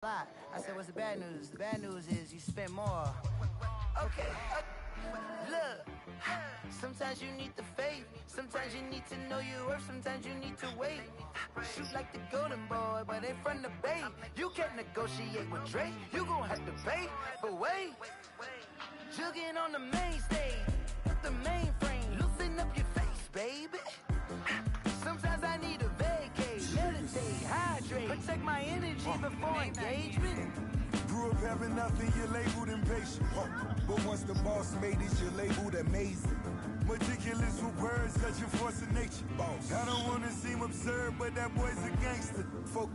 lot. I said, what's the bad news? The bad news is you spent more. Okay, look. Sometimes you need the faith. Sometimes you need to know your worth. Sometimes you need to wait. Shoot like the golden boy, but in front of Bay. You can't negotiate with Drake. You gon' have to pay. But wait, jugging on the main stage, the mainframe. Loosen up your face, baby. Sometimes I need a vacate, meditate, hydrate, protect my energy before engagement. Grew up having nothing, you're labeled impatient. But once the boss made it, you're labeled amazing. Meticulous with words, such a force of nature. I don't wanna seem absurd, but that boy's a gangster.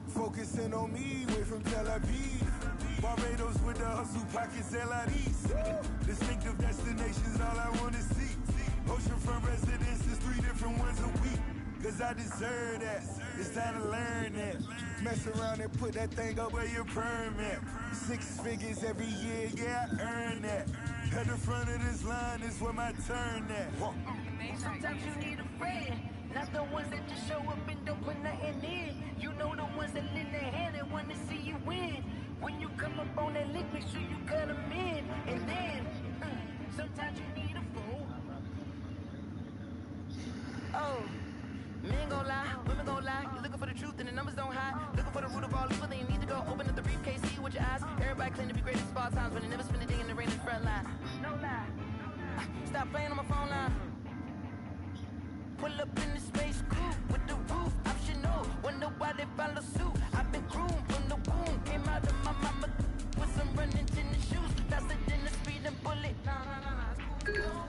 Focusing on me, way from Tel Aviv. Barbados with the hustle pockets, LIDs. Distinctive destinations, all I wanna see. Oceanfront residences, 3 different ones a week. Cause I deserve that, it's time to learn that. Mess around and put that thing up where your permit. 6 figures every year, yeah, I earn that. At the front of this line is where my turn at. Sometimes you need a friend, not the ones that just show up and don't put nothing in. You know the ones that lend their hand and wanna see you win. When you come up on that lick, make sure you cut them in. And then, sometimes you need a fool. Oh. Men gon' lie, women gon' lie. You're looking for the truth and the numbers don't hide. Looking for the root of all evil, then you need to go open up the briefcase, see with your eyes. Everybody claim to be great at small times, but they never spend a day in the rain in the front line. No lie. Stop playing on my phone line. Pull up in the space coupe with the roof optional. Wonder why they follow suit. I've been groomed from the womb. Came out of my mama with some running tennis shoes. Faster than the speeding bullet. Nah, it's cool.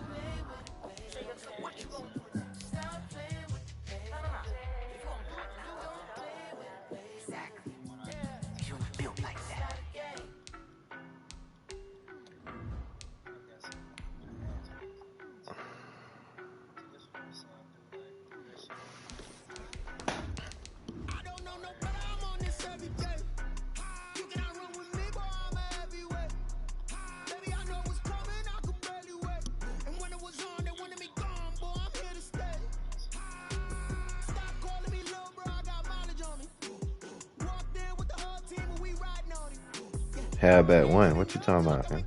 What you gonna do? Have at one. What you talking about, man?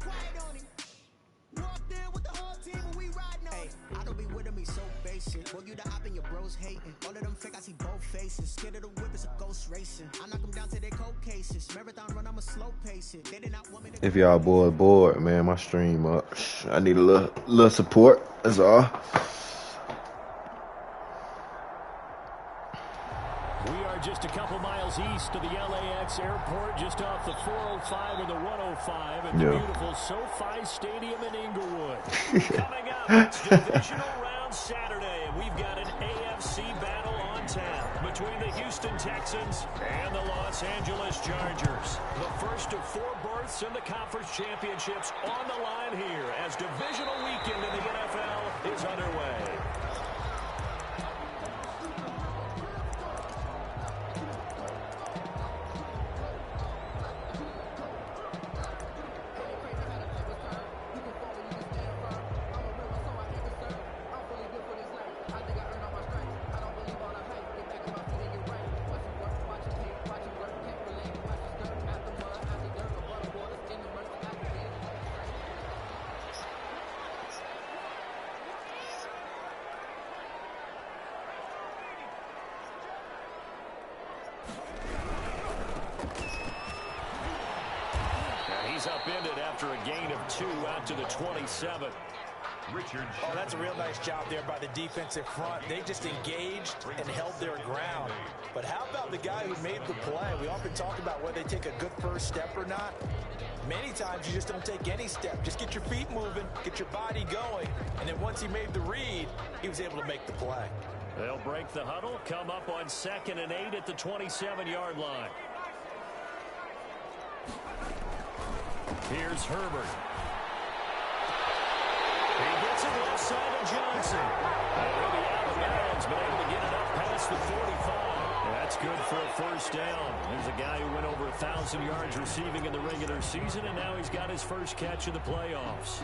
If y'all bored, man, my stream up. I need a little support. That's all. Just a couple miles east of the LAX airport, just off the 405 and the 105 at the beautiful SoFi Stadium in Inglewood. Coming up, it's divisional round Saturday, and we've got an AFC battle on tap between the Houston Texans and the Los Angeles Chargers. The first of 4 berths in the conference championships on the line here as divisional weekend in the NFL is underway. He's upended after a gain of 2 out to the 27. Oh, that's a real nice job there by the defensive front. They just engaged and held their ground. But how about the guy who made the play? We often talk about whether they take a good first step or not. Many times you just don't take any step. Just get your feet moving, get your body going, and then once he made the read, he was able to make the play. They'll break the huddle, come up on 2nd and 8 at the 27-yard line. Here's Herbert. He gets it left side of Johnson. Maybe out of bounds, but able to get it up past the 45. That's good for a first down. There's a guy who went over 1,000 yards receiving in the regular season, and now he's got his first catch in the playoffs.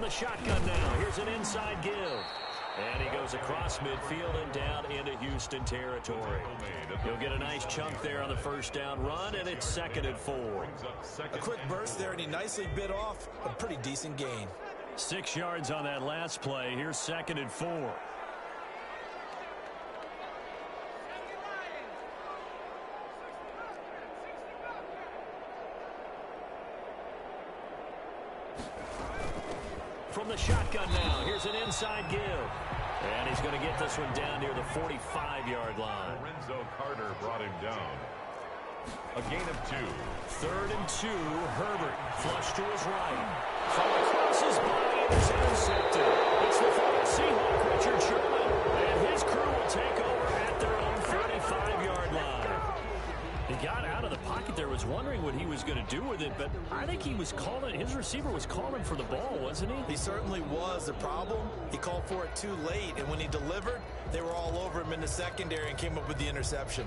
the shotgun now. Here's an inside give. And he goes across midfield and down into Houston territory. He'll get a nice chunk there on the first down run, and it's 2nd and 4. A quick burst there, and he nicely bit off a pretty decent gain. 6 yards on that last play. Here's 2nd and 4. From the shotgun now, here's an inside give. And he's going to get this one down near the 45-yard line. Lorenzo Carter brought him down. A gain of 2. 3rd and 2, Herbert. Flush to his right. From across his body, and it's intercepted. It's the former Seahawk, Richard Sherman. And his crew will take over at their own 35-yard line. He got out of the pocket there, was wondering what he was going to do with it, but I think he was calling, his receiver was calling for the ball, wasn't he? He certainly was. The problem, he called for it too late, and when he delivered, they were all over him in the secondary and came up with the interception.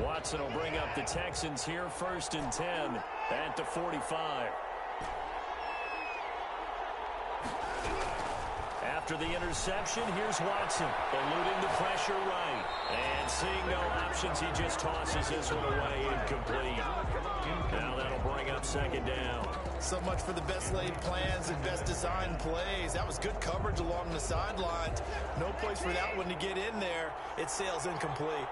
Watson will bring up the Texans here, 1st and 10 at the 45. After the interception, here's Watson, eluding the pressure right. And seeing no options, he just tosses this one away, incomplete. Now that'll bring up 2nd down. So much for the best laid plans and best designed plays. That was good coverage along the sidelines. No place for that one to get in there. It sails incomplete.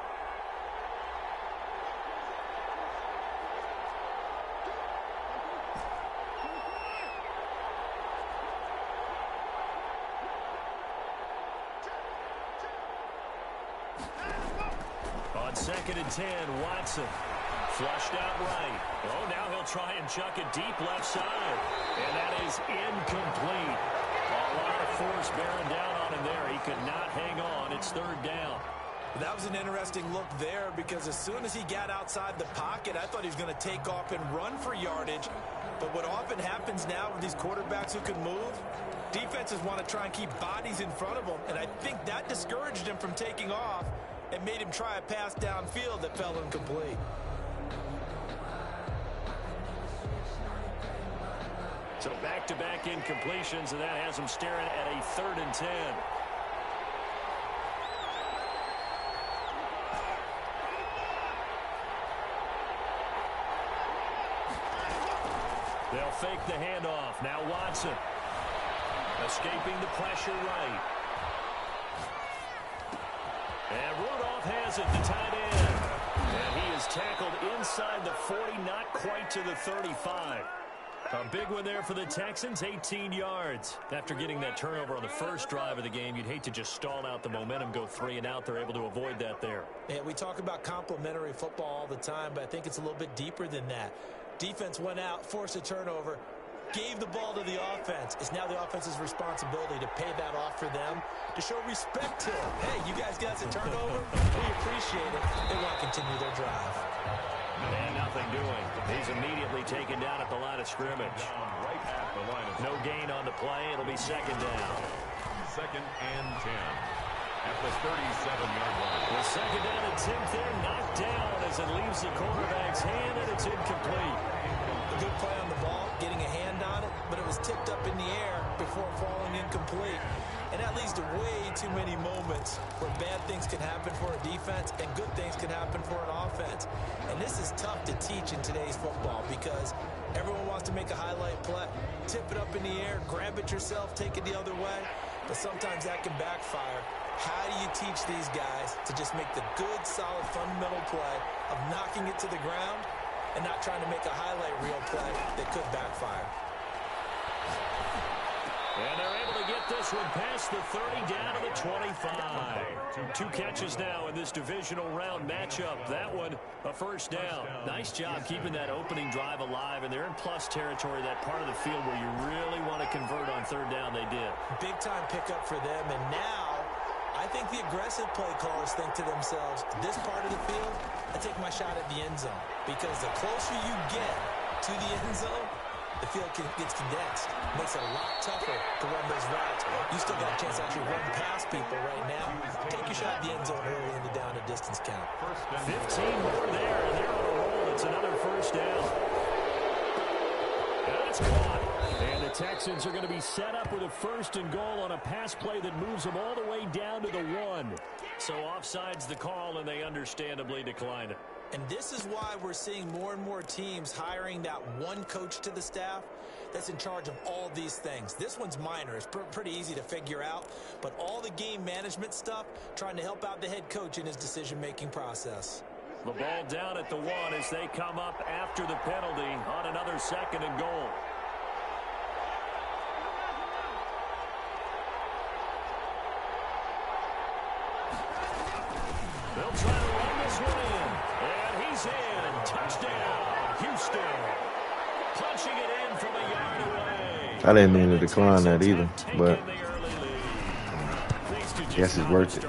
On 2nd and 10, Watson flushed out right. Oh, now he'll try and chuck it deep left side. And that is incomplete. A lot of force bearing down on him there. He could not hang on. It's 3rd down. That was an interesting look there because as soon as he got outside the pocket, I thought he was going to take off and run for yardage. But what often happens now with these quarterbacks who can move, defenses want to try and keep bodies in front of them. And I think that discouraged him from taking off and made him try a pass downfield that fell incomplete. So back-to-back incompletions, and that has him staring at a 3rd and 10. They'll fake the handoff. Now Watson escaping the pressure right. And Rudolph has it, the tight end. And he is tackled inside the 40, not quite to the 35. A big one there for the Texans, 18 yards. After getting that turnover on the first drive of the game, you'd hate to just stall out the momentum, go 3 and out. They're able to avoid that there. Yeah, we talk about complementary football all the time, but I think it's a little bit deeper than that. Defense went out, forced a turnover, gave the ball to the offense. It's now the offense's responsibility to pay that off for them, to show respect to them. Hey, you guys got a turnover? We appreciate it. They want to continue their drive. And nothing doing. He's immediately taken down at the line of scrimmage. Right at the line of no gain on the play. It'll be 2nd down. 2nd and 10 at the 37-yard line. The 2nd down and 10 there, knocked down as it leaves the quarterback's hand, and it's incomplete. A good play on the ball, getting a hand on it, but it was tipped up in the air before falling incomplete. And that leads to way too many moments where bad things can happen for a defense and good things can happen for an offense. And this is tough to teach in today's football because everyone wants to make a highlight play, tip it up in the air, grab it yourself, take it the other way. But sometimes that can backfire. How do you teach these guys to just make the good, solid, fundamental play of knocking it to the ground and not trying to make a highlight reel play that could backfire? And they're able to get this one past the 30 down to the 25. 2 catches now in this divisional round matchup. That one, a first down. Nice job keeping that opening drive alive, and they're in plus territory, that part of the field where you really want to convert on 3rd down. They did. Big-time pickup for them, and now I think the aggressive play callers think to themselves, this part of the field, I take my shot at the end zone. Because the closer you get to the end zone, the field gets condensed. Makes it a lot tougher to run those routes. You still got a chance to actually run past people right now. Take your shot at the end zone early in the down and distance count. 15 more there, and they're on a roll. It's another first down. That's caught. And the Texans are going to be set up with a 1st and goal on a pass play that moves them all the way down to the 1. So offside's the call, and they understandably decline it. And this is why we're seeing more and more teams hiring that one coach to the staff that's in charge of all these things. This one's minor. It's pretty easy to figure out. But all the game management stuff, trying to help out the head coach in his decision-making process. The ball down at the 1 as they come up after the penalty on another 2nd and goal. They'll try to run this one in. And he's in. Touchdown, Houston. Punching it in from a yard away. I didn't mean to decline that either, but I guess it's worth it.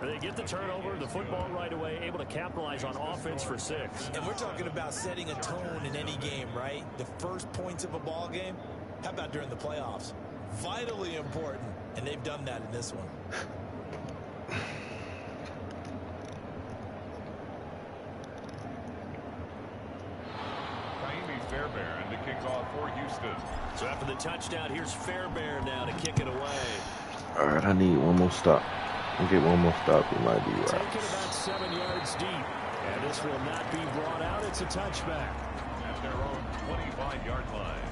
They get the turnover, the football right away, able to capitalize on offense for 6. And we're talking about setting a tone in any game, right? The first points of a ball game. How about during the playoffs? Vitally important, and they've done that in this one. Fairbairn to kick off for Houston. So after the touchdown, here's Fairbairn now to kick it away. All right, I need one more stop. We'll get one more stop. It might be right. Taken about 7 yards deep. And this will not be brought out. It's a touchback. At their own 25-yard line.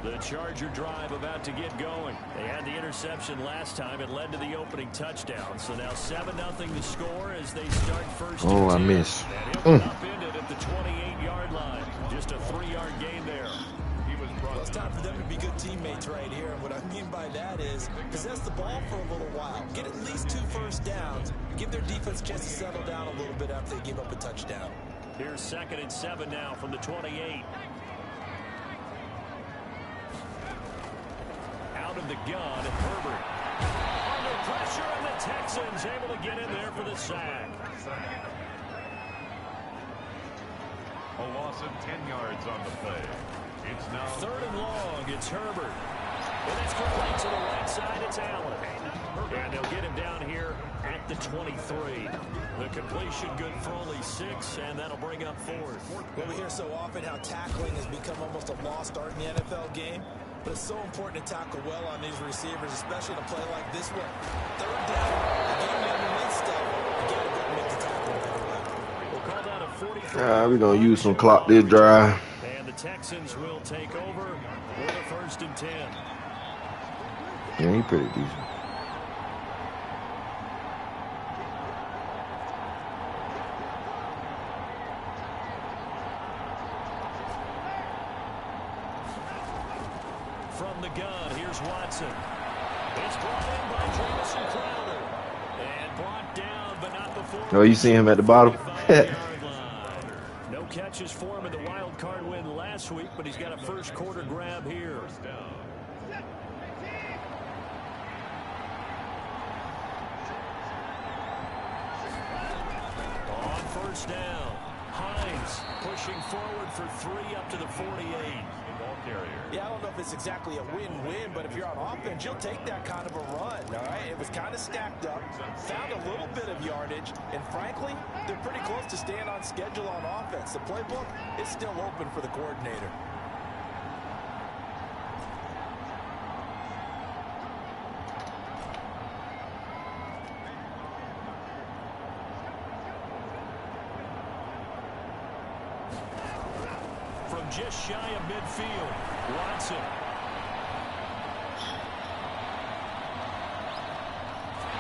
The Charger drive about to get going. They had the interception last time. It led to the opening touchdown. So now 7-0 to score as they start first. Oh, I missed. Upended at the 28-yard line. Just a 3-yard gain there. Well, it's time for them to be good teammates right here. And what I mean by that is possess the ball for a little while. Get at least 2 first downs. Give their defense a chance to settle down a little bit after they give up a touchdown. Here's 2nd and 7 now from the 28. Out of the gun, Herbert. Under pressure, and the Texans able to get in there for the sack. A loss of 10 yards on the play. It's now 3rd and long. It's Herbert. And it's complete to the right side. It's Allen. And they'll get him down here at the 23. The completion good for only 6, and that'll bring up 4th. Well, we hear so often how tackling has become almost a lost art in the NFL game. But it's so important to tackle well on these receivers, especially in a play like this one. 3rd down, you get them underneath stuff, you got to go make the tackle right away. We'll call that a 43. We're going to use some clock this drive. And the Texans will take over with a 1st and 10. Yeah, he's pretty decent. From the gun, here's Watson. It's brought in by Jamison Crowder. And brought down, but not before. Oh, you see him at the bottom? No catches for him in the wild card win last week, but he's got a first quarter grab here. On 1st down, Hines pushing forward for 3 up to the 48. Yeah, I don't know if it's exactly a win-win, but if you're on offense, you'll take that kind of a run, all right? It was kind of stacked up, found a little bit of yardage, and frankly, they're pretty close to staying on schedule on offense. The playbook is still open for the coordinator. From just shy of midfield, Watson.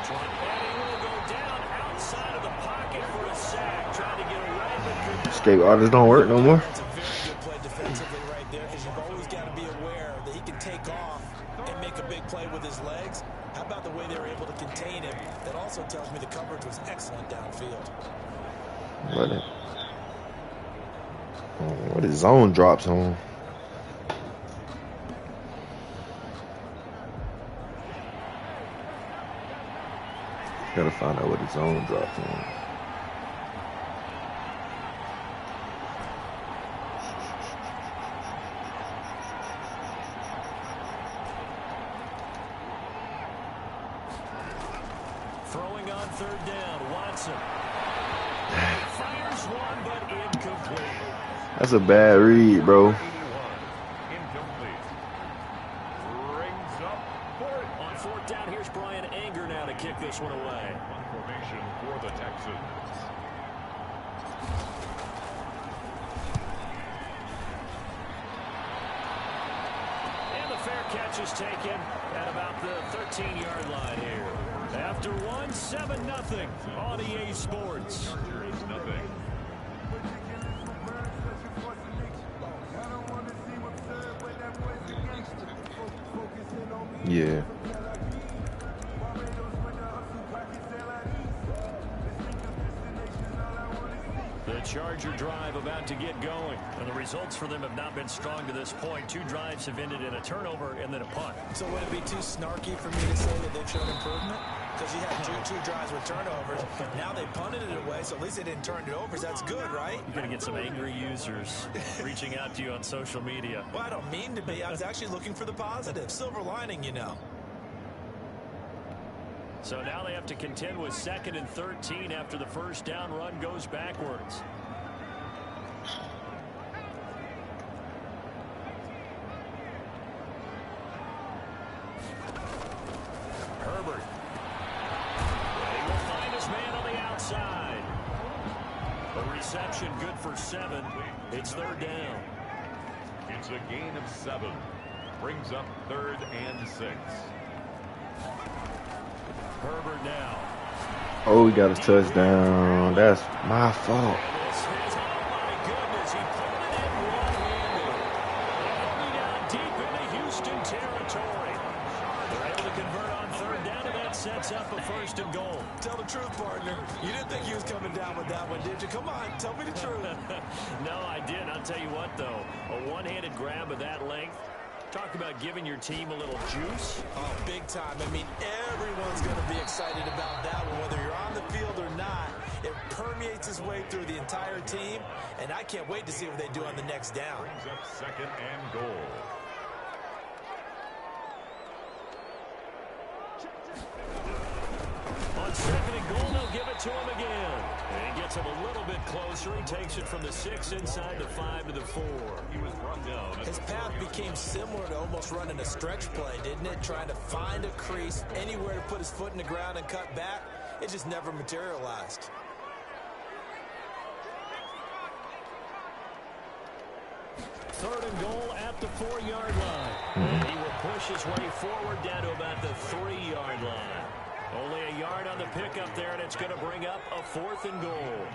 And he will go down outside of the pocket for a sack, trying to get away, but couldn't. Escape artists don't work no more. That's a very good play defensively right there, because you've always got to be aware that he can take off and make a big play with his legs. How about the way they were able to contain him? That also tells me the coverage was excellent downfield. What is zone drops on? Gotta find out what his zone drops on. Throwing on third down, Watson. Fires one, but incomplete. That's a bad read, bro. Incomplete. Brings up fourth. On fourth down, here's Brian Anger now to kick this one away. One formation for the Texans. And the fair catch is taken at about the 13-yard line here. After one, 7-0 on EA Sports. Chargers, nothing. Yeah. The Charger drive about to get going. And the results for them have not been strong to this point. 2 drives have ended in a turnover and then a punt. So would it be too snarky for me to say that they've shown improvement? Because you had two drives with turnovers. Now they punted it away, so at least they didn't turn it over. That's good, right? You're going to get some angry users reaching out to you on social media. Well, I don't mean to be. I was actually looking for the positive. Silver lining, you know. So now they have to contend with 2nd and 13 after the first down run goes backwards. Herbert. He will find his man on the outside. A reception good for 7. It's third down. It's a gain of 7. Brings up 3rd and 6. Herbert now. Oh, we got a touchdown. That's my fault. This is, oh my goodness, he pulled it in one-handed. He'll be down deep into Houston territory. They're able to convert on third down, and that sets up a 1st and goal. Tell the truth, partner. You didn't think he was coming down with that one, did you? Come on, tell me the truth. No, I did. I'll tell you what, though. A one-handed grab of that length. Talk about giving your team a little juice. Oh, big time. I mean, everyone's going to be excited about that one, whether you're on the field or not. It permeates its way through the entire team, and I can't wait to see what they do on the next down. Brings up 2nd and goal. On 2nd and goal, they'll give it to him again. And he gets him a little bit closer. He takes it from the 6 inside the 5 to the 4. He was run down. His path became similar to almost running a stretch play, didn't it? Trying to find a crease, anywhere to put his foot in the ground and cut back. It just never materialized. Third and goal at the 4-yard line. And he will push his way forward down to about the 3-yard line. Only a yard on the pickup there, and it's going to bring up a 4th and goal.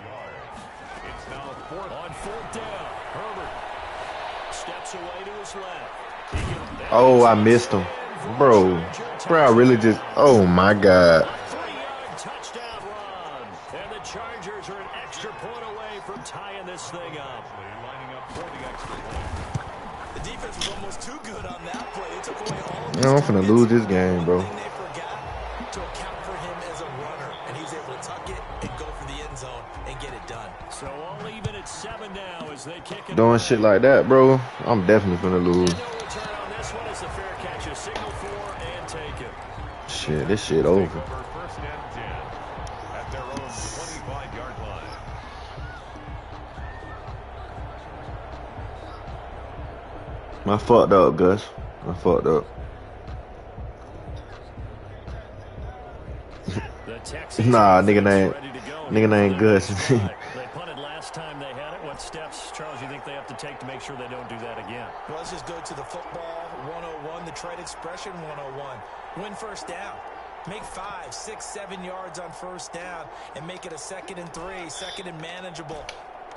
It's now 4th. On 4th down, Herbert steps away to his left. Oh, I missed him. Bro, I really just, oh my God. 3-yard touchdown run. And the Chargers are an extra point away from tying this thing up. Lining up for the extra point. The defense was almost too good on that play. It took away all of his I'm finna targets. lose this game, bro. One thing they forgot to account for him as a runner, and he's able to tuck it and go for the end zone and get it done. So all even at 7 now as they kick it. Doing shit like that, bro, I'm definitely finna lose. No return on this one as the fair catch is signaled for and taken. Shit, this shit over. Over 1st and 10 at their own 25-yard line. I fucked up, Gus. I fucked up. Nah, nigga ain't Gus. They punted last time they had it. What steps, Charles, you think they have to take to make sure they don't do that again? Well, let's just go to the football 101, the trade expression 101. Win first down. Make 5, 6, 7 yards on first down and make it a 2nd and 3, 2nd and manageable.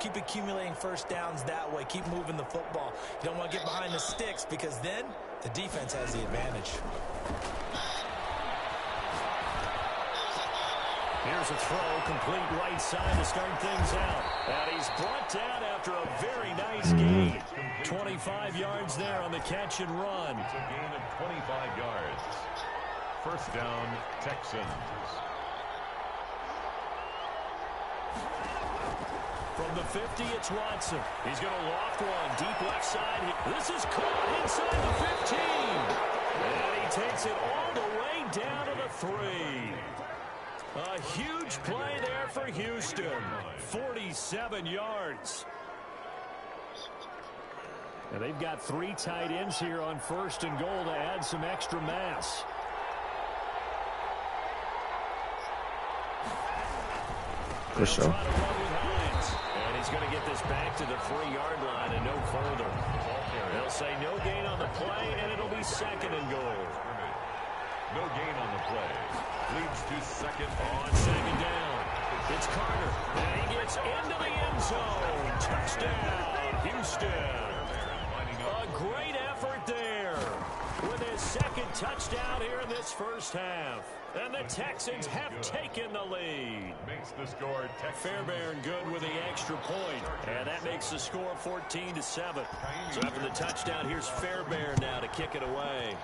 Keep accumulating first downs that way. Keep moving the football. You don't want to get behind the sticks because then the defense has the advantage. Here's a throw, complete right side to start things out. And he's brought down after a very nice gain. 25 yards there on the catch and run. It's a gain of 25 yards. First down, Texans. From the 50, it's Watson. He's going to loft one deep left side. This is caught inside the 15. And he takes it all the way down to the 3. A huge play there for Houston. 47 yards. And they've got 3 tight ends here on 1st and goal to add some extra mass. For sure. And he's going to get this back to the 3-yard line and no further. They'll say no gain on the play, and it'll be 2nd and goal. No gain on the play. Leads to 2nd on 2nd down. It's Carter. And he gets into the end zone. Touchdown, Houston. A great effort there with his 2nd touchdown here in this first half. And the Texans have taken the lead. Makes the score Fairbairn good with the extra point. And that makes the score 14-7. So after the touchdown, here's Fairbairn now to kick it away.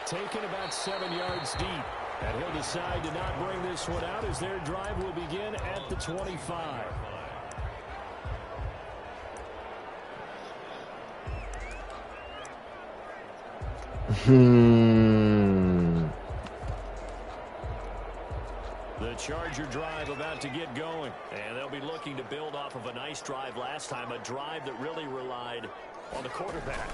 Taken about 7 yards deep. And he'll decide to not bring this one out as their drive will begin at the 25. The Charger drive about to get going. And they'll be looking to build off of a nice drive last time. A drive that really relied on the quarterback.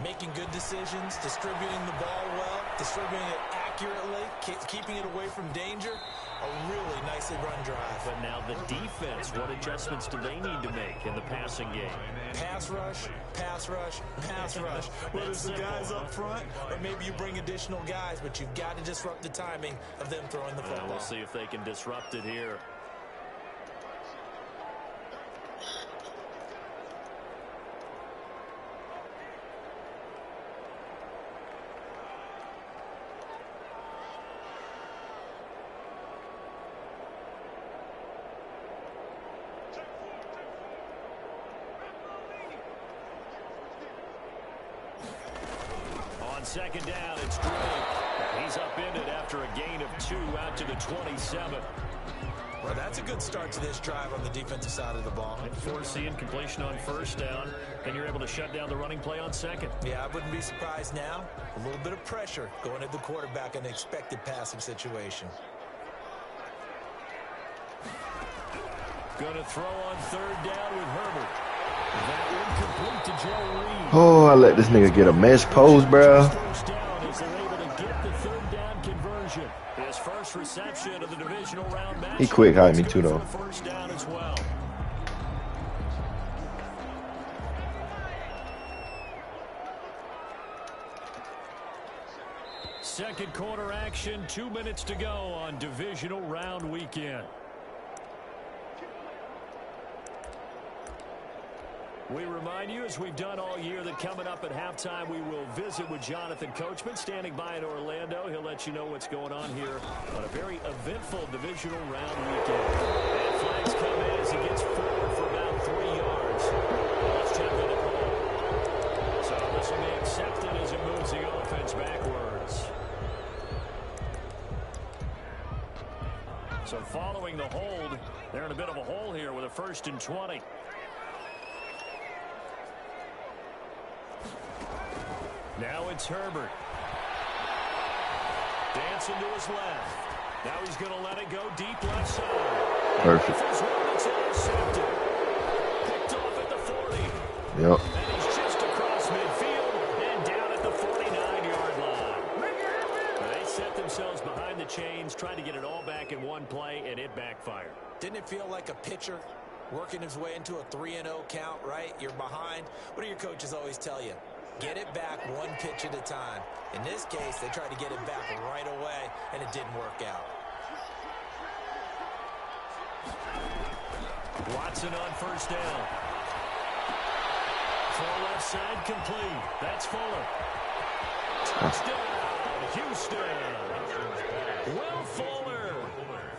Making good decisions, distributing the ball well, distributing it accurately, keeping it away from danger. A really nicely run drive. But now the defense, what adjustments do they need to make in the passing game? Pass rush, pass rush, pass rush. Whether it's the guys up front or maybe you bring additional guys, but you've got to disrupt the timing of them throwing the football. We'll see if they can disrupt it here. Second down, it's Drake. He's upended after a gain of 2 out to the 27. Well, that's a good start to this drive on the defensive side of the ball. Forcing completion on 1st down, and you're able to shut down the running play on 2nd. Yeah, I wouldn't be surprised now. A little bit of pressure going at the quarterback in an expected passing situation. Going to throw on 3rd down with Herbert. That one complete to Joe Reed. Oh, I let this nigga get a mesh pose, bro. His first reception of the divisional round match. He quick hide me too, though. First down as well. Second quarter action, 2 minutes to go on divisional round weekend. We remind you, as we've done all year, that coming up at halftime, we will visit with Jonathan Coachman, standing by in Orlando. He'll let you know what's going on here on a very eventful divisional round weekend. And flags come in as he gets forward for about 3 yards. Let's check on the call. So this will be accepted as it moves the offense backwards. So following the hold, they're in a bit of a hole here with a 1st and 20. Now it's Herbert. Dancing to his left. Now he's going to let it go deep left side. Perfect. Picked off at the 40. Yep. And he's just across midfield and down at the 49-yard line. They set themselves behind the chains, tried to get it all back in one play, and it backfired. Didn't it feel like a pitcher working his way into a 3-0 count, right? You're behind. What do your coaches always tell you? Get it back one pitch at a time. In this case, they tried to get it back right away, and it didn't work out. Watson on 1st down. Full left side complete. That's Fuller. Touchdown, Houston. Will Fuller,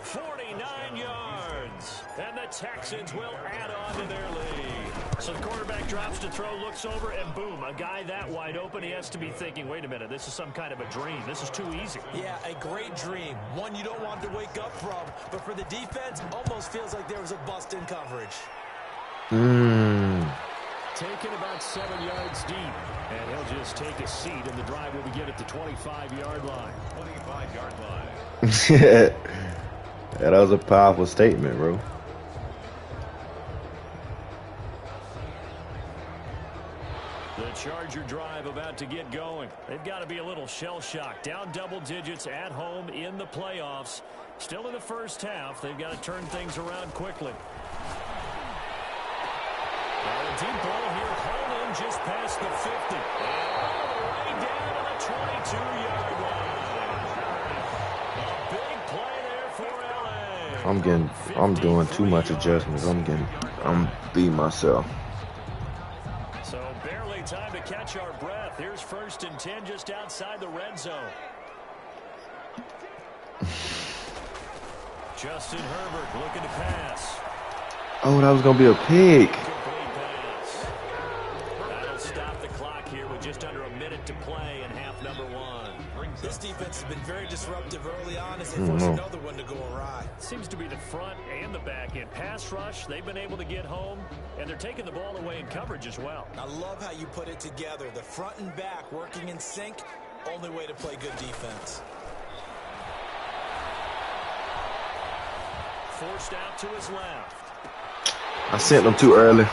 49 yards. And the Texans will add on to their lead. So the quarterback drops to throw, looks over, and boom, a guy that wide open, he has to be thinking, wait a minute, this is some kind of a dream. This is too easy. Yeah, a great dream. One you don't want to wake up from. But for the defense, almost feels like there was a bust in coverage. Taken about 7 yards deep. And he'll just take a seat, and the drive will begin at the 25-yard line. 25-yard line. Yeah, that was a powerful statement, bro. The Charger drive about to get going. They've got to be a little shell-shocked. Down double digits at home in the playoffs. Still in the first half. They've got to turn things around quickly. A deep ball here. Hold in just past the 50. All the way down to the 22-yard line. A big play there for LA. I'm doing too much adjustments. I'm beating myself. So barely time to catch our breath. Here's 1st and 10 just outside the red zone. Justin Herbert looking to pass. Oh, that was going to be a pick. Complete pass. That'll stop the clock here with just under a minute to play in half number 1. This defense has been very disruptive early on as they force another one to go awry. Seems to be the front and the back end. Pass rush, they've been able to get home, and they're taking the ball away in coverage as well. I love how you put it together. The front and back working in sync, only way to play good defense. Forced out to his left. I sent them too early.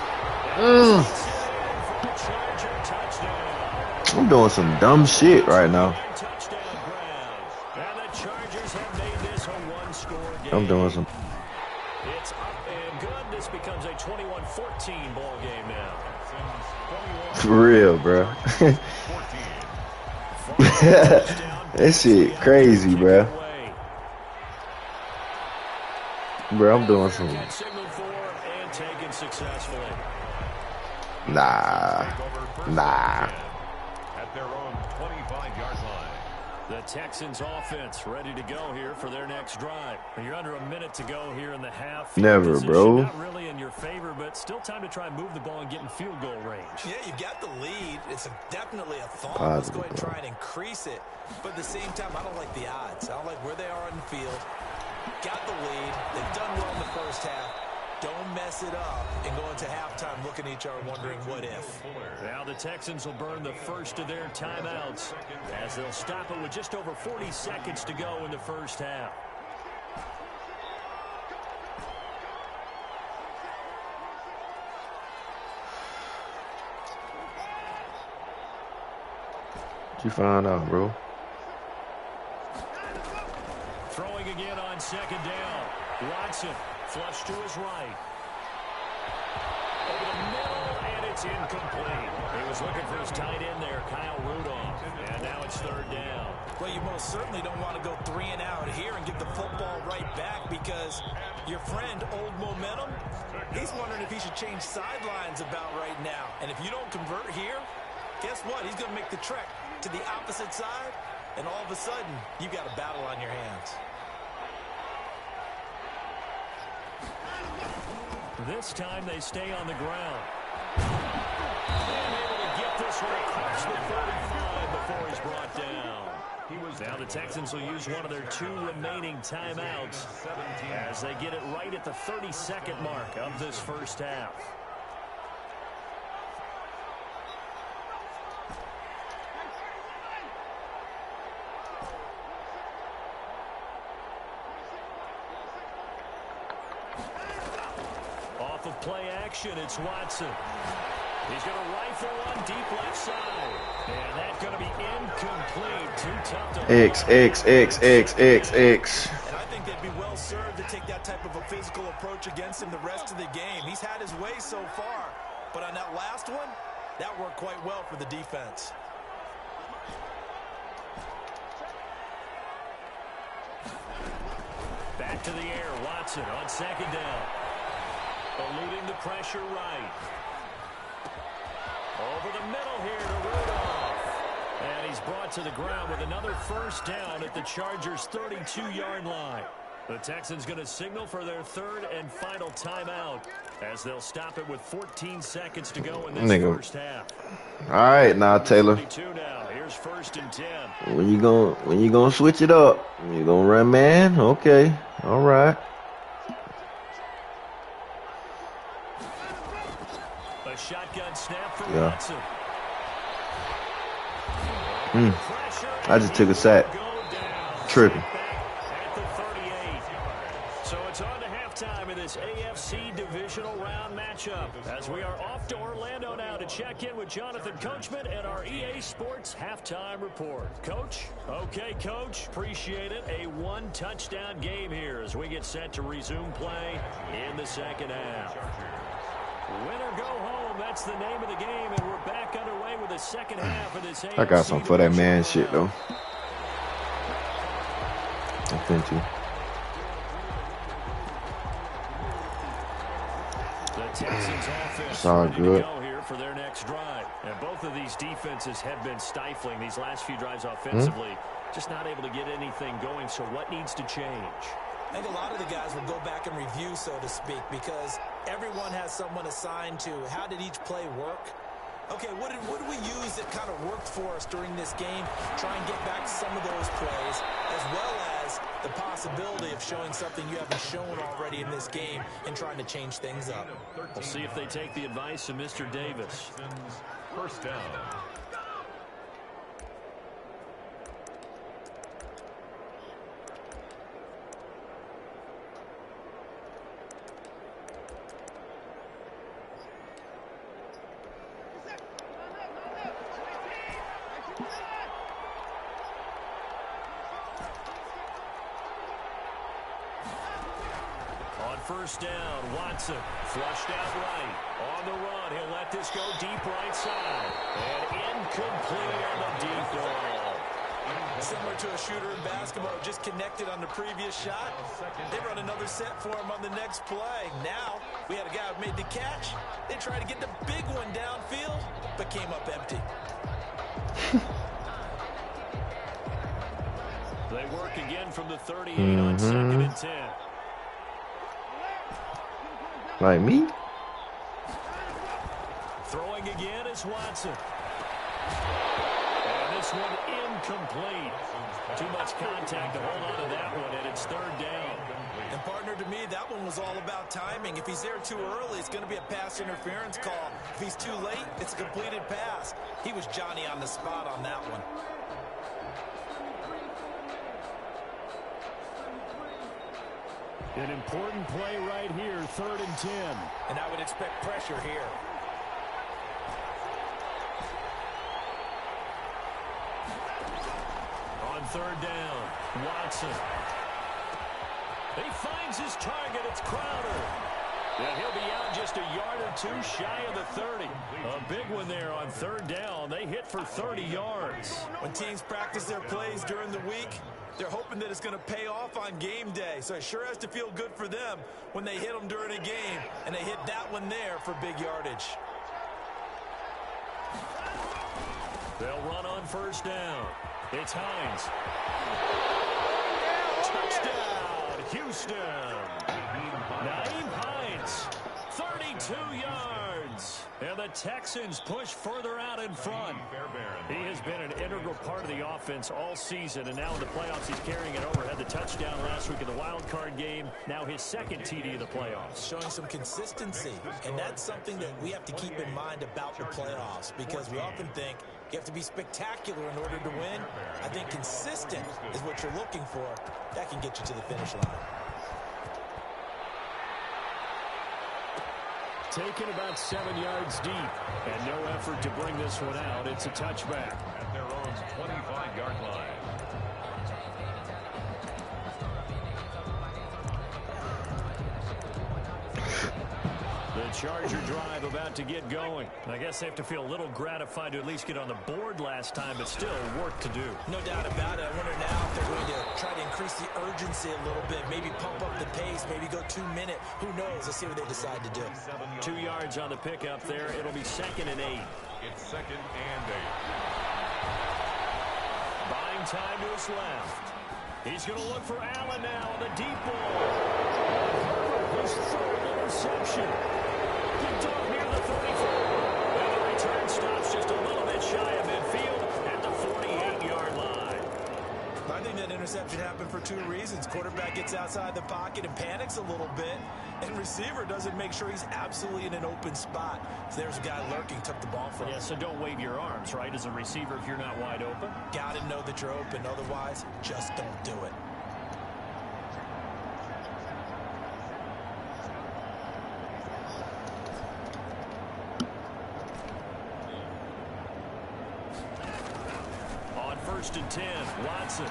I'm doing some dumb shit right now. I'm doing some. It's up and good. This becomes a 21-14 ball game now. For real, bro. That shit crazy, bro. Bro, I'm doing some. Nah. At their own 25-yard line. The Texans offense ready to go here for their next drive. You're under a minute to go here in the half. Never, bro. Not really in your favor, but still time to try and move the ball and get in field goal range. Yeah, you've got the lead. It's definitely a thought. Let's go ahead and try and increase it. But at the same time, I don't like the odds. I don't like where they are in the field. Got the lead. They've done well in the first half. Don't mess it up and go into halftime looking at each other wondering what if. Now the Texans will burn the first of their timeouts as they'll stop it with just over 40 seconds to go in the first half. What'd you find out, bro? Throwing again on 2nd down. Watson flush to his right. Over the middle, and it's incomplete. He was looking for his tight end there, Kyle Rudolph. And now it's 3rd down. Well, you most certainly don't want to go 3 and out here and get the football right back because your friend, Old Momentum, he's wondering if he should change sidelines about right now. And if you don't convert here, guess what? He's going to make the trek to the opposite side, and all of a sudden, you've got a battle on your hands. This time they stay on the ground. And able to get this one across the 45 before he's brought down. Now the Texans will use one of their 2 remaining timeouts as they get it right at the 32nd mark of this first half. Off of play action, it's Watson. He's going to rifle one deep left side. And that's going to be incomplete. Too tough to... X. And I think they'd be well served to take that type of a physical approach against him the rest of the game. He's had his way so far. But on that last one, that worked quite well for the defense. Back to the air, Watson on 2nd down. Eluding the pressure right. Over the middle here to Rudolph. And he's brought to the ground with another first down at the Chargers' 32-yard line. The Texans going to signal for their third and final timeout as they'll stop it with 14 seconds to go in this first half. All right, now Taylor. Now. Here's 1st and 10. When you gonna switch it up? You gonna run man? Okay, all right. A shotgun snap for Watson. I just took a sack. Tripping. At the 38. So it's on to halftime in this AFC divisional round matchup as we are off to Orlando now to check in with Jonathan Coachman and our EA Sports halftime report. Coach? Okay, Coach. Appreciate it. A one-touchdown game here as we get set to resume play in the second half. Win or go home, that's the name of the game, and we're back underway with the second half of this AFC. I got some for that man shit, though. I think you. The Texans offense it's all good. Go here for their next drive. And both of these defenses have been stifling these last few drives offensively. Just not able to get anything going, so what needs to change? I think a lot of the guys will go back and review, so to speak, because everyone has someone assigned to how did each play work. Okay, what did we use that kind of worked for us during this game? Try and get back to some of those plays, as well as the possibility of showing something you haven't shown already in this game and trying to change things up. We'll see if they take the advice of Mr. Davis. First down. First down, Watson, flushed out right. On the run, he'll let this go deep right side. And incomplete on the deep ball. Similar to a shooter in basketball, just connected on the previous shot. They run another set for him on the next play. Now, we had a guy who made the catch. They tried to get the big one downfield, but came up empty. They work again from the 38 on 2nd and 10. Like me? Throwing again is Watson. And this one incomplete. Too much contact to hold on to that one, and it's 3rd down. And partner, to me, that one was all about timing. If he's there too early, it's going to be a pass interference call. If he's too late, it's a completed pass. He was Johnny on the spot on that one. An important play right here, 3rd and 10. And I would expect pressure here. On 3rd down, Watson. He finds his target. It's Crowder. And he'll be out just a yard or two shy of the 30. A big one there on 3rd down. They hit for 30 yards. When teams practice their plays during the week, they're hoping that it's going to pay off on game day. So it sure has to feel good for them when they hit them during a game. And they hit that one there for big yardage. They'll run on 1st down. It's Hines. Touchdown, Houston. Naeem Hines, 32 yards. And the Texans push further out in front. He has been an integral part of the offense all season, and now in the playoffs he's carrying it over. Had the touchdown last week in the wild card game. Now his 2nd TD of the playoffs. Showing some consistency, and that's something that we have to keep in mind about the playoffs, because we often think you have to be spectacular in order to win. I think consistent is what you're looking for. That can get you to the finish line. Taken about 7 yards deep, and no effort to bring this one out. It's a touchback. At their own 25-yard line. The Charger drive about to get going. I guess they have to feel a little gratified to at least get on the board last time, but still work to do. No doubt about it. I wonder now if they're going to try to increase the urgency a little bit, maybe pump up the pace, maybe go 2 minute. Who knows? Let's see what they decide to do. 2 yards on the pickup there. It'll be 2nd and 8. It's 2nd and 8. running time to his left. He's going to look for Allen now on the deep ball. His third interception. Picked off near the 34. And the return stops just a little bit shy of midfield at the 48-yard line. I think that interception happened for two reasons. Quarterback gets outside the pocket and panics a little bit, and receiver doesn't make sure he's absolutely in an open spot. So there's a guy lurking, took the ball from him. Yeah, so don't wave your arms, right, as a receiver if you're not wide open. Got to know that you're open. Otherwise, just don't do it. On 1st and 10, Watson.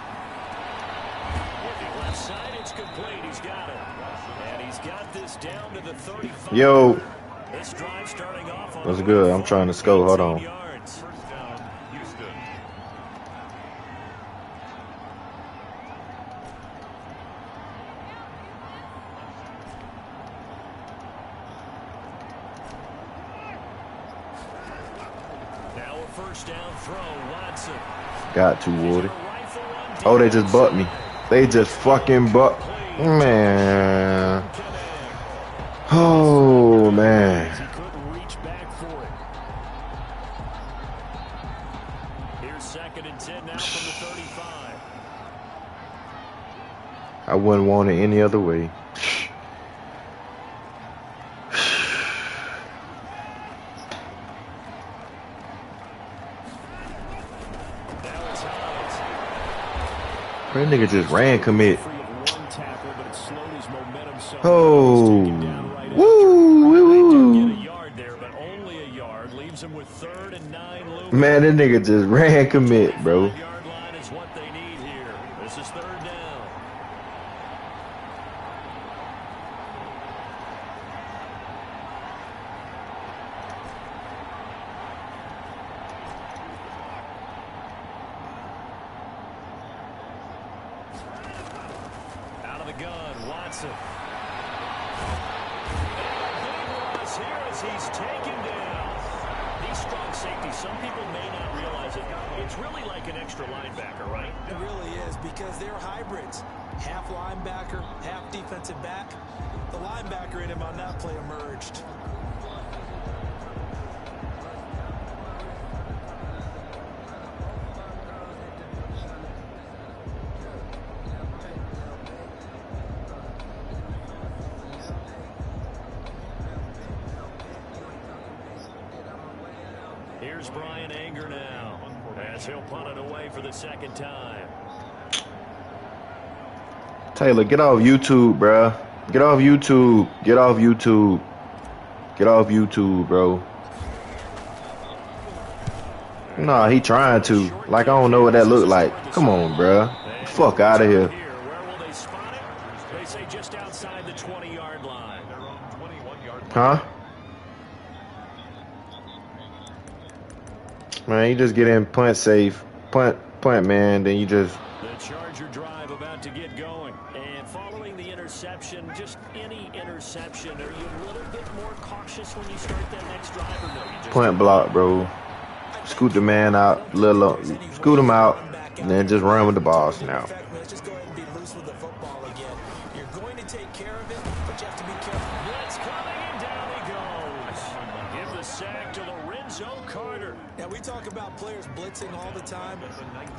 Looking left side, it's complete. He's got it. And he's got this down to the 35. Yo. This drive starting off on What's good? I'm trying to score. Hold on. Yards. First down, Houston. Now a first down throw, Watson. Got to, Woody. Oh, they just bucked me. They just fucking bucked. Man. Oh, man. He couldn't reach back for it. Here's 2nd and 10 now from the 35. I wouldn't want it any other way. That nigga just ran commit. Oh, woo, woo. Man, that nigga just ran commit, bro. Yard line is what they need here. This is 3rd down. Out of the gun, Watson. Here as he's taken down. These strong safeties, some people may not realize it. It's really like an extra linebacker, right? It really is, because they're hybrids. Half linebacker, half defensive back. The linebacker in him on that play emerged. Here's Brian Anger now, as he'll punt it away for the 2nd time. Taylor, get off YouTube, bruh. Get off YouTube. Get off YouTube. Get off YouTube, bro. Nah, he trying to. Like, I don't know what that looked like. Come on, bruh. Fuck out of here. Where will they spot it? They say just outside the 20-yard line. They're on 21-yard line. Huh? Man, you just get in punt safe. Punt, man. Then you just... The Charger drive about to get going. And following the interception, just any interception, are you a little bit more cautious when you start that next drive, or no? You just punt block, bro. Scoot the man out. Scoot him out. And then just run with the ball now. Let's just go ahead and be loose with the football again. You're going to take care of it, but you have to be careful. Blitz coming, and down he goes. Give the sack to Lorenzo Carter. Yeah, we talk about players blitzing all the time.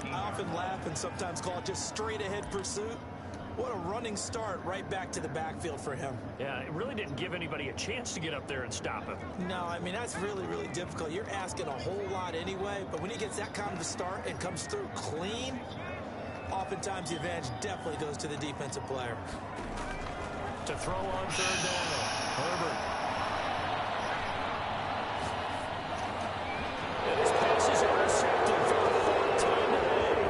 I often laugh and sometimes call it just straight ahead pursuit. What a running start right back to the backfield for him. Yeah, it really didn't give anybody a chance to get up there and stop him. No, I mean, that's really, really difficult. You're asking a whole lot anyway, but when he gets that kind of a start and comes through clean, oftentimes the advantage definitely goes to the defensive player. To throw on 3rd down, Herbert. And his pass is intercepted for the 4th time today.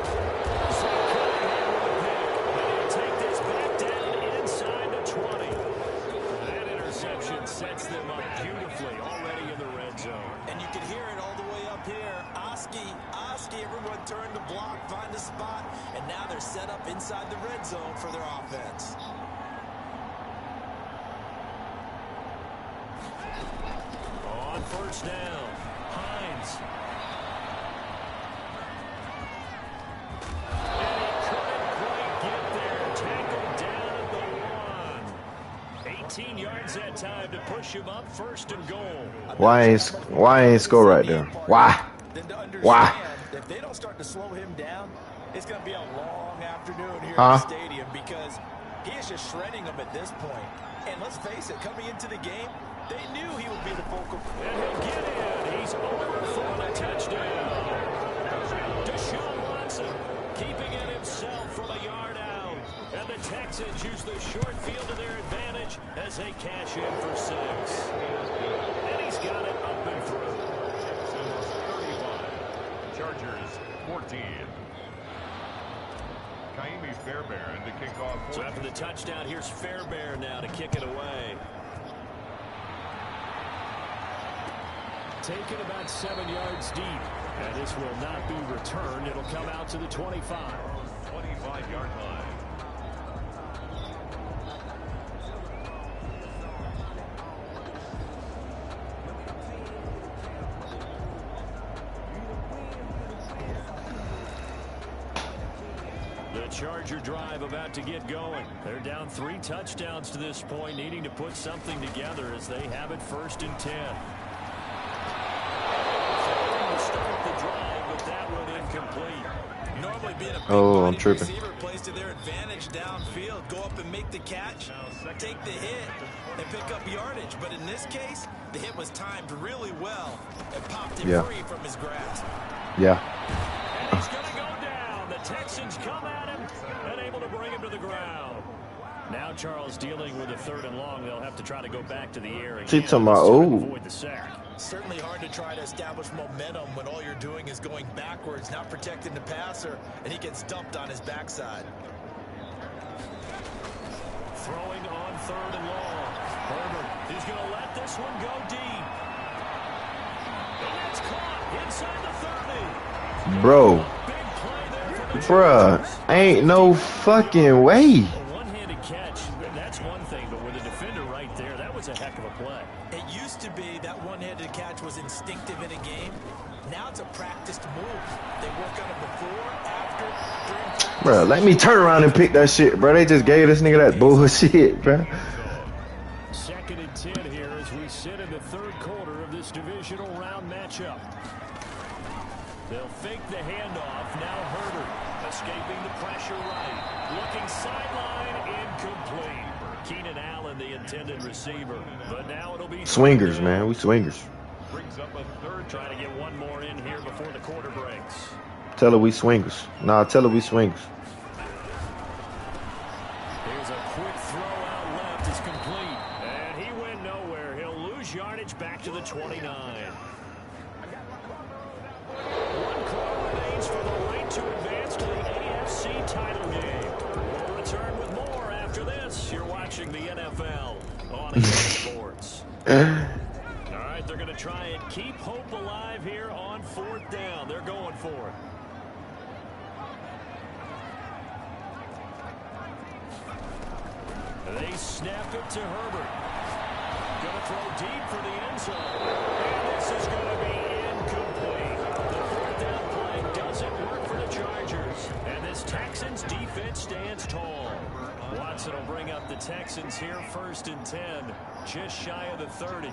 Zach Cunningham with the pick. And he'll take this back down inside the 20. That interception sets them up beautifully already in the red zone. And you can hear it all the way up here. Oski, everyone turned to block, find a spot, and now they're set up inside the red zone for their offense. On 1st down, Hines. finds that time to push him up 1st and goal. Why ain't score right there? Why? If they don't start to slow him down, it's going to be a long afternoon here Huh? in the stadium because he is just shredding them at this point. And let's face it, coming into the game, they knew he would be the focal point. And he'll get in. He's over for the touchdown. Deshaun Watson keeping it himself from a yard out. And the Texans use the short field to their advantage as they cash in for 6. And he's got it up and through. Texans 35. Chargers 14. Kaimi Fairbairn to kick off. So after the touchdown, here's Fairbairn now to kick it away. Taken about 7 yards deep. And this will not be returned. It'll come out to the 25. 25-yard line. The Charger drive about to get going. They're down 3 touchdowns to this point, needing to put something together as they have it 1st and 10. To start the drive, but that one incomplete. Normally being a I'm tripping. receiver plays to their advantage downfield. Go up and make the catch, take the hit, and pick up yardage. But in this case, the hit was timed really well and popped him free from his grasp. Yeah. And he's going to go down. The Texans come at him and able to bring him to the ground. Now Charles dealing with a 3rd and long. They'll have to try to go back to the air again. She talking about, avoid the sack. Certainly hard to try to establish momentum when all you're doing is going backwards, not protecting the passer, and he gets dumped on his backside. Throwing on 3rd and long. Herbert is going to let this one go deep. And that's caught inside the 30. Bro. Big play there for the Bruh. Ain't no fucking way. A one-handed catch, that's one thing, but with a defender right there, that was a heck of a play. It used to be that one-handed catch was instinctive in a game. Now it's a practiced move. They work on it before, after, during practice. Bruh, let me turn around and pick that shit, bro. They just gave this nigga that bullshit, bro. 2nd and 10 here as we sit in the 3rd quarter of this divisional round matchup. They'll fake the handoff. Now Herbert escaping the pressure right. Looking sideline, incomplete. Keenan Allen, the intended receiver. But now it'll be Swingers, man. We swingers. Brings up a 3rd. Trying to get one more in here before the quarter breaks. Tell her we swingers. Nah, tell her we swingers. Here's a quick throw out left. It's complete. And he went nowhere. He'll lose yardage back to the 29. One call remains for the right to advance to the AFC title game. We'll return with more after this. You're watching the NFL on EA Sports. All right, they're going to try and keep hope alive here on 4th down. They're going for it. They snap it to Herbert. Going to throw deep for the end zone. And this is going to be incomplete. The 4th down play doesn't work for the Chargers. And this Texans defense stands tall. Watson will bring up the Texans here 1st and 10. Just shy of the 30.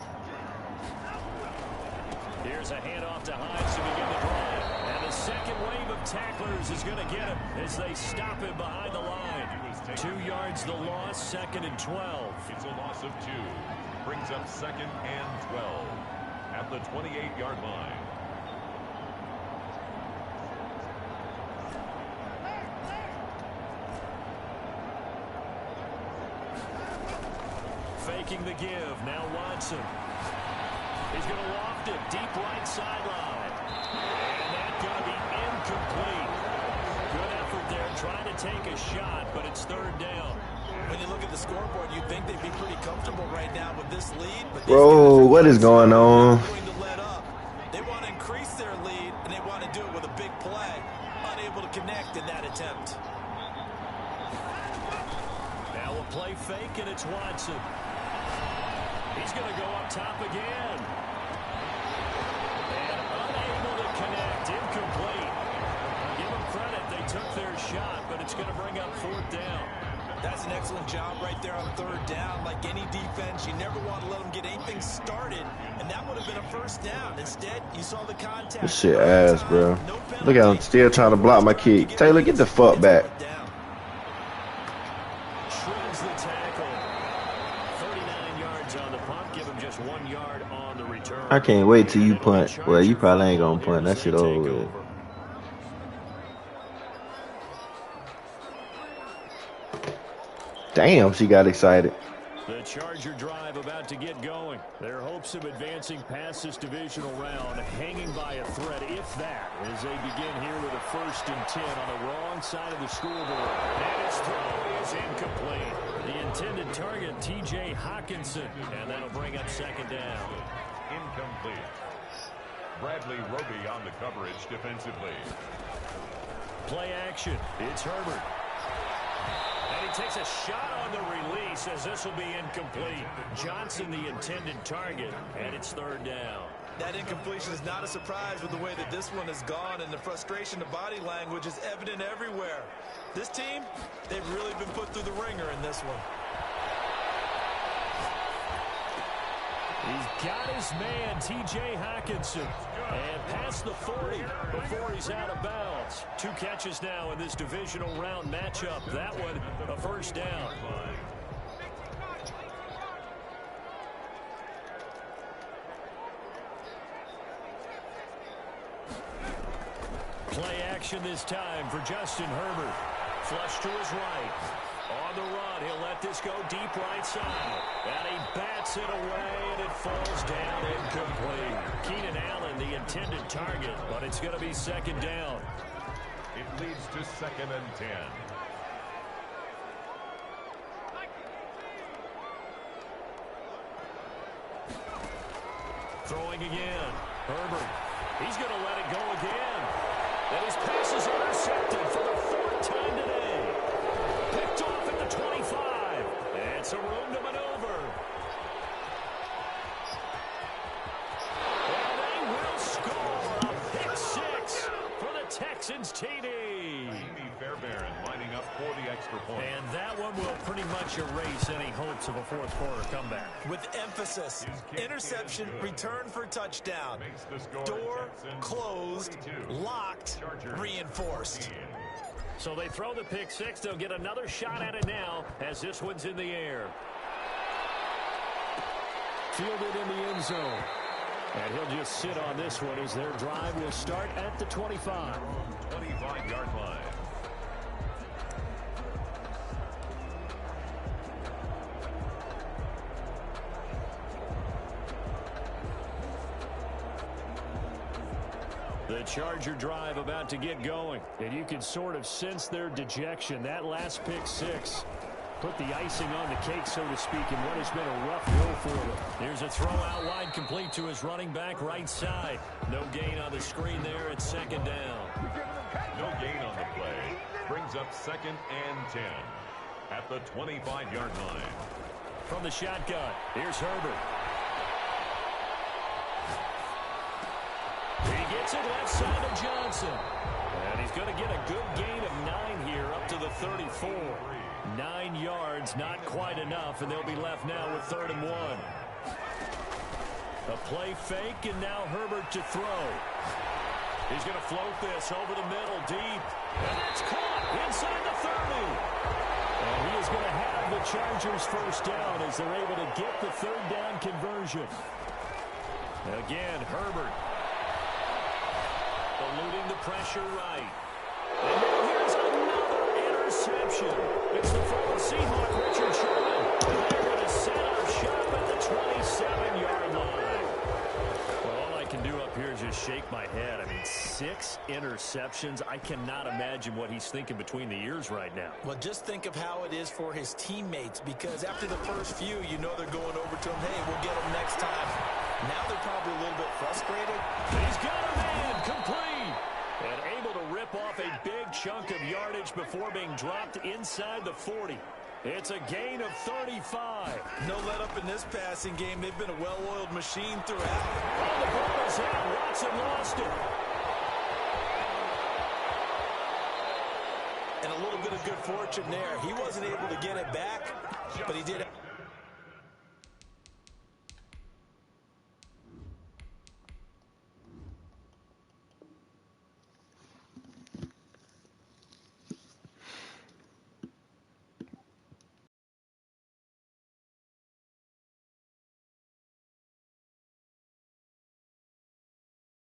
Here's a handoff to Hines to begin the drive. And the second wave of tacklers is going to get him as they stop him behind the line. 2 yards the loss, 2nd and 12. It's a loss of 2. Brings up 2nd and 12 at the 28-yard line. Faking the give. Now Watson. He's going to loft it deep right sideline. And that's going to be incomplete. Good effort there trying to take a shot, but it's 3rd down. When you look at the scoreboard, you'd think they'd be pretty comfortable right now with this lead. But Bro, what is going on? They want to increase their lead, and they want to do it with a big play. Unable to connect in that attempt. Now a play fake, and it's Watson. He's going to go up top again. And unable to connect. Incomplete. Give them credit. They took their shot, but it's going to bring up 4th down. That's an excellent job right there on third down. Like any defense, you never want to let them get anything started, and that would have been a first down. Instead, you saw the contact. This shit ass, bro. Look at him still trying to block my kick. Taylor, get the fuck back. Shreds the tackle. 39 yards on the punt. Give him just 1 yard on the return. I can't wait till you punt. Well, you probably ain't gonna punt. That shit over with. Damn, she got excited. The Charger drive about to get going. Their hopes of advancing past this divisional round hanging by a thread, if that, as they begin here with a 1st and 10 on the wrong side of the scoreboard. And his throw is incomplete. The intended target, T.J. Hawkinson, and that'll bring up 2nd down. Incomplete. Bradley Roby on the coverage defensively. Play action. It's Herbert. And he takes a shot on the release as this will be incomplete. Johnson the intended target, and it's 3rd down. That incompletion is not a surprise with the way that this one has gone, and the frustration of body language is evident everywhere. This team, they've really been put through the ringer in this one. He's got his man, T.J. Hawkinson, and past the 40 before he's out of bounds. 2 catches now in this divisional round matchup. That one, a 1st down. Play action this time for Justin Herbert. Flush to his right. On the run, he'll let this go deep right side. And he bats it away, and it falls down incomplete. Keenan Allen, the intended target, but it's going to be 2nd down. It leads to 2nd and 10. Throwing again. Herbert. He's going to let it go again. And his pass is intercepted for the 4th time today. Picked off at the 25. It's a room to maneuver. And they will score a pick 6 for the Texans TD. Amy Fairbairn lining up for the extra point. And that one will pretty much erase any hopes of a 4th quarter comeback. With emphasis, interception, return for touchdown. Door closed, locked, reinforced. So they throw the pick 6. They'll get another shot at it now as this one's in the air. Fielded in the end zone. And he'll just sit on this one as their drive will start at the 25. 25-yard line. The Charger drive about to get going, and you can sort of sense their dejection. That last pick 6 put the icing on the cake, so to speak, in what has been a rough roll for them. Here's a throw out wide, complete to his running back right side. No gain on the screen there at 2nd down. No gain on the play. Brings up 2nd and 10 at the 25-yard line. From the shotgun, here's Herbert. He gets it left side of Johnson. And he's going to get a good gain of 9 here up to the 34. 9 yards, not quite enough, and they'll be left now with 3rd and 1. A play fake, and now Herbert to throw. He's going to float this over the middle, deep. And that's caught inside the 30. And he is going to have the Chargers 1st down as they're able to get the 3rd down conversion. Again, Herbert. Eluding the pressure right. And now here's another interception. It's the former Seahawk, Richard Sherman. They're going to set up shop at the 27-yard line. Well, all I can do up here is just shake my head. I mean, 6 interceptions. I cannot imagine what he's thinking between the ears right now. Well, just think of how it is for his teammates, because after the first few, you know they're going over to him, hey, we'll get him next time. Now they're probably a little bit frustrated. He's got a man complete. And able to rip off a big chunk of yardage before being dropped inside the 40. It's a gain of 35. No let up in this passing game. They've been a well-oiled machine throughout. Oh, the ball is out. Watson lost it. And a little bit of of good fortune there. He wasn't able to get it back, but he did it.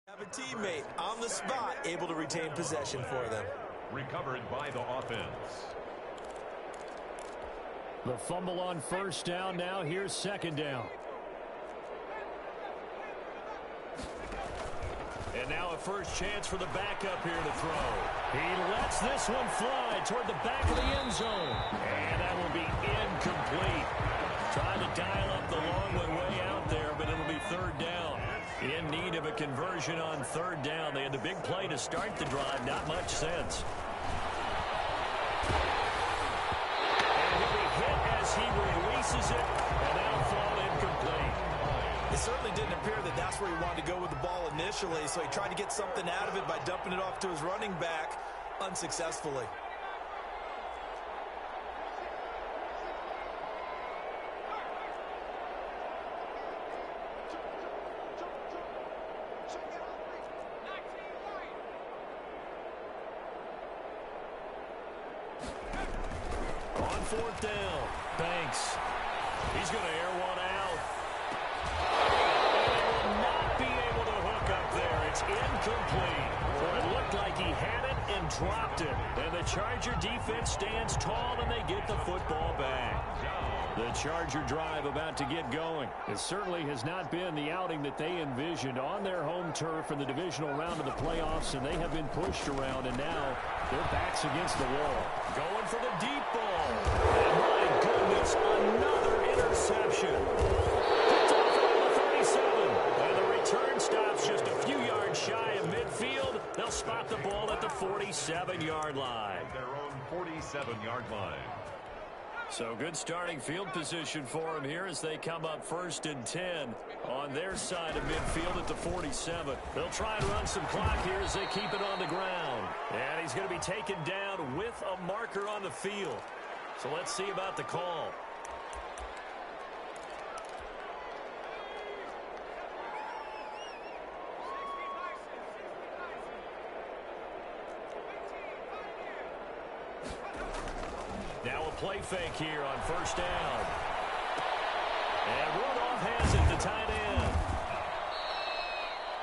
Have a teammate on the spot able to retain possession for them. Recovered by the offense. The fumble on first down. Now here's second down. And now a first chance for the backup here to throw. He lets this one fly toward the back of the end zone. And that will be incomplete. Trying to dial up the long one way out there, but it'll be third down. In need of a conversion on third down. They had the big play to start the drive. Not much sense. And he'll be hit as he releases it, and that'll fall incomplete. It certainly didn't appear that that's where he wanted to go with the ball initially, so he tried to get something out of it by dumping it off to his running back unsuccessfully. On fourth down, Banks. He's going to air one out. And he will not be able to hook up there. It's incomplete. Well, it looked like he had it and dropped it. And the Charger defense stands tall, and they get the football back. The Charger drive about to get going. It certainly has not been the outing that they envisioned on their home turf in the divisional round of the playoffs, and they have been pushed around, and now their backs against the wall. Going for the deep ball. And my goodness, another interception. Picked off around the 37. And the return stops just a few yards shy of midfield. They'll spot the ball at the 47-yard line. Their own 47-yard line. So good starting field position for him here as they come up 1st and 10 on their side of midfield at the 47. They'll try and run some clock here as they keep it on the ground. And he's going to be taken down with a marker on the field. So let's see about the call. Now a play fake here on first down. And Rudolph has it, the tight end.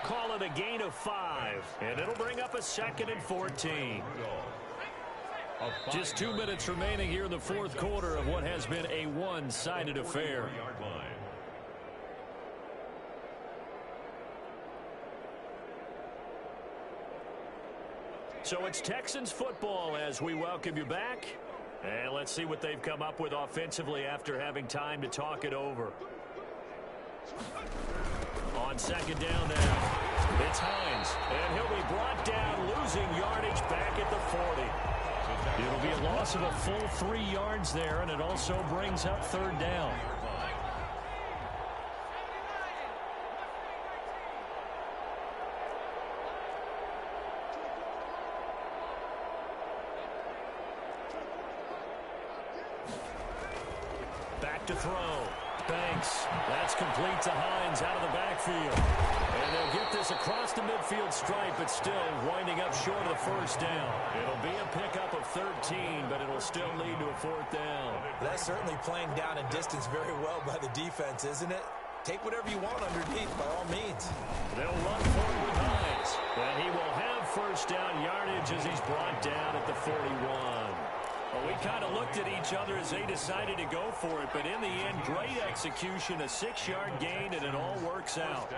Call it a gain of 5. And it'll bring up a 2nd and 14. Just 2 minutes remaining here in the fourth quarter of what has been a one-sided affair. So it's Texans football as we welcome you back. And let's see what they've come up with offensively after having time to talk it over. On second down now, it's Hines. And he'll be brought down, losing yardage back at the 40. It'll be a loss of a full 3 yards there, and it also brings up third down. Back to throw. Banks. That's complete to Hines out of the backfield. And they'll get this across the midfield stripe, but still winding up short of the first down. It'll be a pickup of 13, but it'll still lead to a fourth down. That's certainly playing down and distance very well by the defense, isn't it? Take whatever you want underneath, by all means. They'll run forward with Hines. And he will have first down yardage as he's brought down at the 41. Well, we kind of looked at each other as they decided to go for it, but in the end, great execution, a 6-yard gain, and it all works out.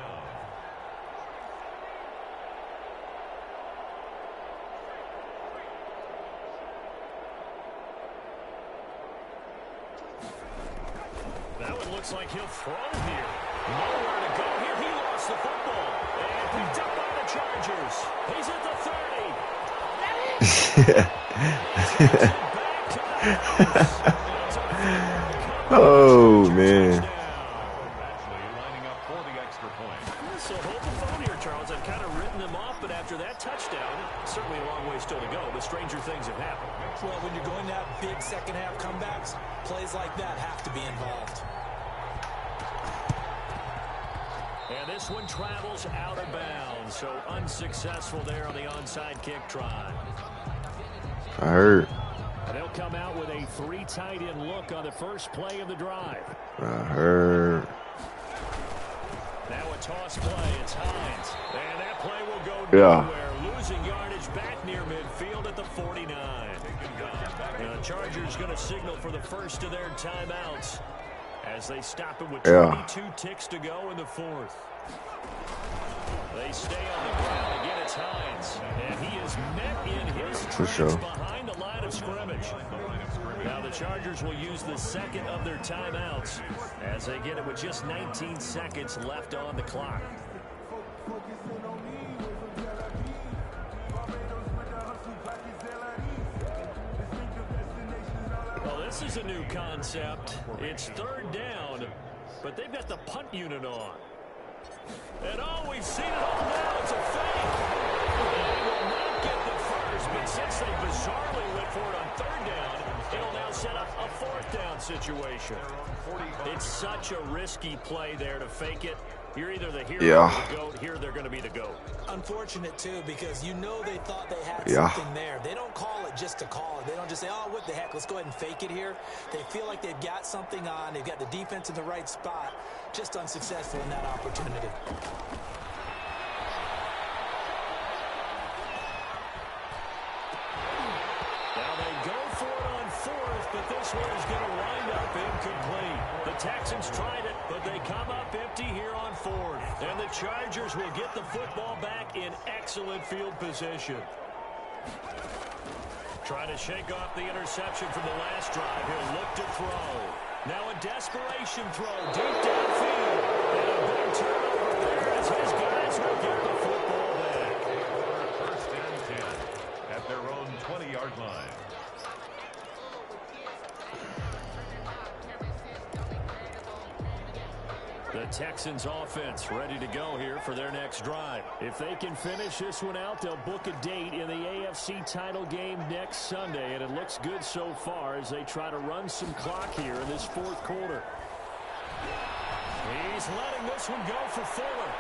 That one looks like he'll throw here. Nowhere to go here. He lost the football. And picked up by the Chargers. He's at the 30. Oh, man. Lining up for the extra point. So hold the phone here, Charles. I've kind of written them off, but after after that touchdown, certainly a long way still to go, but stranger things have happened. Well, when you're going to have big second-half comebacks, plays like that have to be involved. And this one travels out of bounds, so unsuccessful there on the onside kick try. I heard. And they'll come out with a 3 tight end look on the first play of the drive. I heard. Now a toss play. It's Hines. And that play will go nowhere. Losing yardage back near midfield at the 49. And the Chargers going to signal for the first of their timeouts as they stop it with 22 ticks to go in the fourth. They stay on the ground. Again, it's Hines. And he is met in his tracks behind the line of scrimmage. Now the Chargers will use the second of their timeouts as they get it with just 19 seconds left on the clock. Well, this is a new concept. It's third down, but they've got the punt unit on. And we've seen it all now. It's a fake. They will not get the first, but since they bizarrely went for it on third down, it'll now set up a fourth down situation. It's such a risky play there to fake it. You're either the hero or the GOAT. Here they're going to be the GOAT. Unfortunate, too, because you know they thought they had something there. They don't call it just to call it. They don't just say, oh, what the heck, let's go ahead and fake it here. They feel like they've got something on. They've got the defense in the right spot. Just unsuccessful in that opportunity. Now they go for it on fourth, but this one is going to wind up incomplete. The Texans tried it, but they come up empty here on fourth. And the Chargers will get the football back in excellent field position. Trying to shake off the interception from the last drive. He'll look to throw. Now a desperation throw deep downfield. And a big turnover there as his guys will get the football back. First and 10 at their own 20-yard line. The Texans offense ready to go here for their next drive. If they can finish this one out, they'll book a date in the AFC title game next Sunday, and it looks good so far as they try to run some clock here in this fourth quarter. He's letting this one go for Fuller.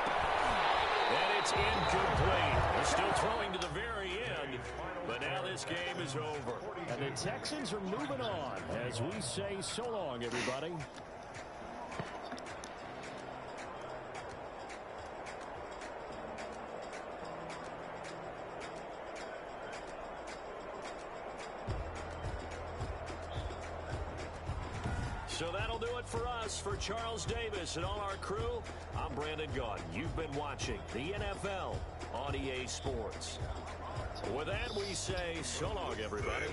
And it's incomplete. They're still throwing to the very end, but now this game is over. And the Texans are moving on as we say so long, everybody. So that'll do it for us. For Charles Davis and all our crew, I'm Brandon Gaudin. You've been watching the NFL on EA Sports. With that, we say so long, everybody.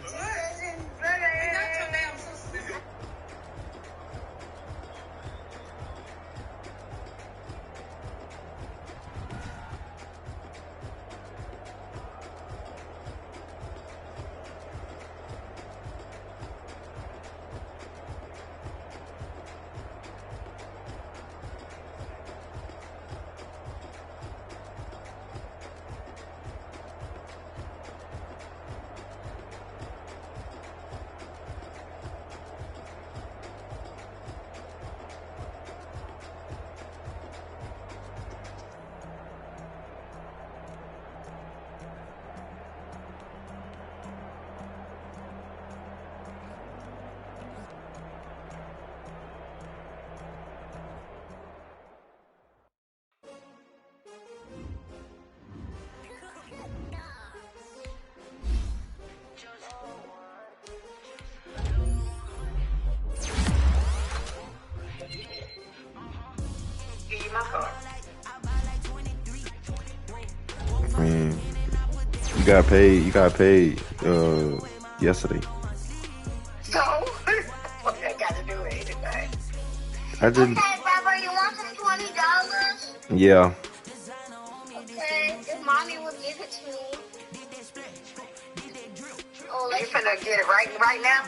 Man, you got paid yesterday. So, what that got to do with anything? I didn't. Okay, Papa, you want some $20? Yeah. Okay, if mommy will give it to me. Oh, you finna get it right now?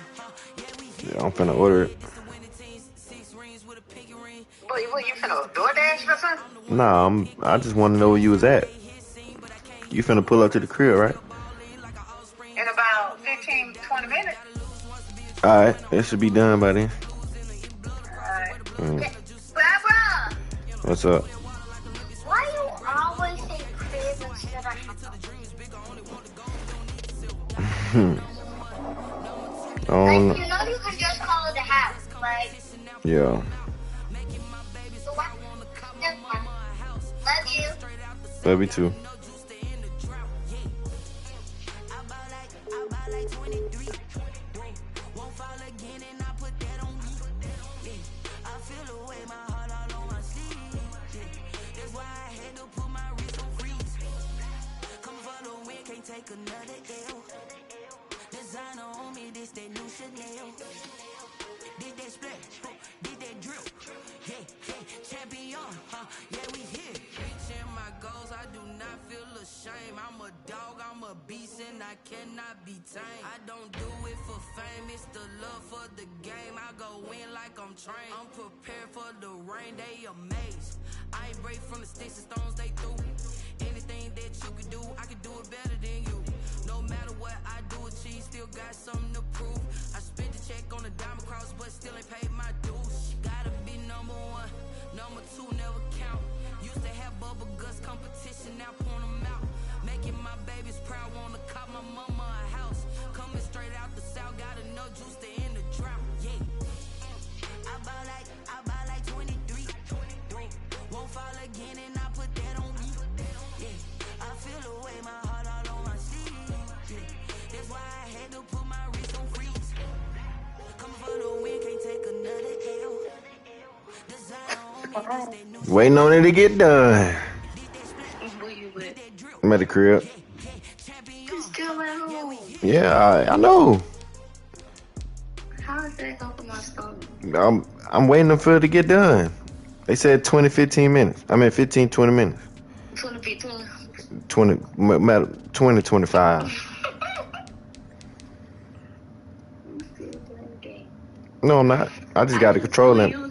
Yeah, I'm finna order it. What, you finna DoorDash or something? Nah, I just want to know where you was at. You finna pull up to the crib, right? In about 15, 20 minutes. Alright, it should be done by then. Alright. Mm. Barbara, What's up? why you always say crib instead of house? Like, you know you can just call it a house, like. Yeah. So what? Never mind. Love you. Love you too. I'm a dog, I'm a beast, and I cannot be tamed. I don't do it for fame, it's the love for the game. I go in like I'm trained. I'm prepared for the rain, they amazed. I ain't break from the sticks and stones they threw. Anything that you can do, I can do it better than you. No matter what I do, achieve, still got something to prove. I spent the check on the diamond cross, but still ain't paid my dues. Gotta be number one, number two never count. Used to have bubble guts competition, now point them out. Making my babies proud, wanna cop my mama a house. Coming straight out the south, got enough juice to end the drought. Yeah, I buy like 23. Won't fall again, and I put that on me. Yeah, I feel the way, my heart all on my sleeve. Yeah, that's why I had to put my wrist on freeze. Coming for the win, can't take another L. Designer on me, this that new. Waiting on it to get done. Where you with? I'm at the crib. You still at home? Yeah, I know. How is that helping my stomach? I'm waiting for it to get done. They said 20, 15 minutes. I mean 15, 20 minutes. 20 feet, 20, 25. No, I'm not. I just got to control them.